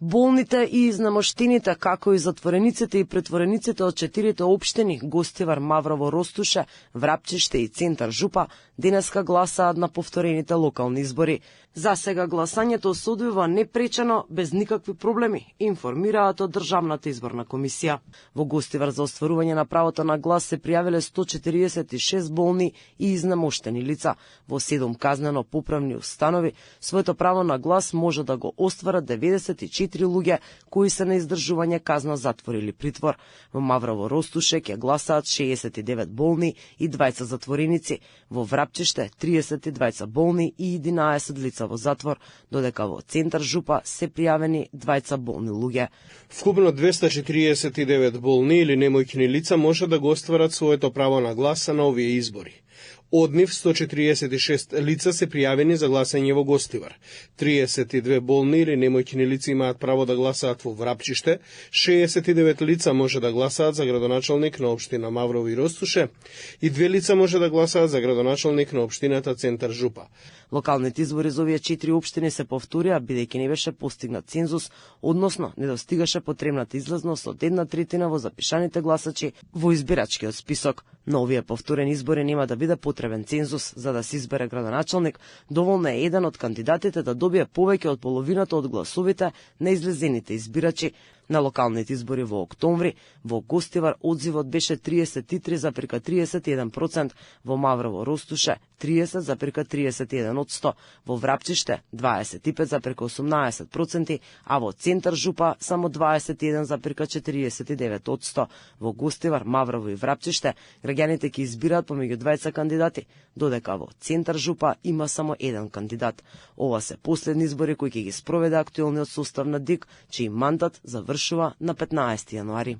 Болните и изнемоштените, како и затворениците и претворениците од 4 општини Гостивар, Маврово, Ростуше, Врапчиште и Центар Жупа денеска гласаат на повторените локални избори. За сега гласањето се одвива непречено, без никакви проблеми, информираат од Државната изборна комисија. Во Гостивар за остварување на правото на глас се пријавиле 146 болни и изнемоштени лица. Во 7 казнено-поправни установи своето право на глас може да го остварат 94 луѓе кои се на издржување казна затвор или притвор. Во Маврово, Ростуше ќе гласаат 69 болни и 20 затвореници. Во Врапчиште 32 болни и 11 лица во затвор, додека во Центар Жупа се пријавени 20 болни луѓе. Вкупно 249 болни или немојкни лица може да го остварат своето право на гласа на овие избори. Од нив 146 лица се пријавени за гласање во Гостивар. 32 болни или немојкни лица имаат право да гласаат во Врапчиште, 69 лица може да гласаат за градоначалник на општина Маврово и Ростуше и 2 лица може да гласаат за градоначалник на општината Центар Жупа. Локалните избори за овие 4 општини се повторија бидејќи не беше постигнат цензус, односно не достигаше потребната излазност од 1/3 во запишаните гласачи во избирачкиот список. На овие повторени избори нема да биде потребен цензус за да се избере градоначалник, доволно е еден од кандидатите да добие повеќе од половината од гласовите на излезените избирачи. На локалните избори во октомври во Гостивар одзивот беше 33,31%, во Маврово, Ростуше 30,31%, во Врапчиште 25,18%, а во Центар Жупа само 21,49%. Во Гостивар, Маврово и Врапчиште граѓаните ќе избираат помеѓу двајца кандидати, додека во Центар Жупа има само еден кандидат. Ова се последни избори кои ќе ги спроведе актуелниот состав на ДИК, чиј мандат завршува на 15 јануари.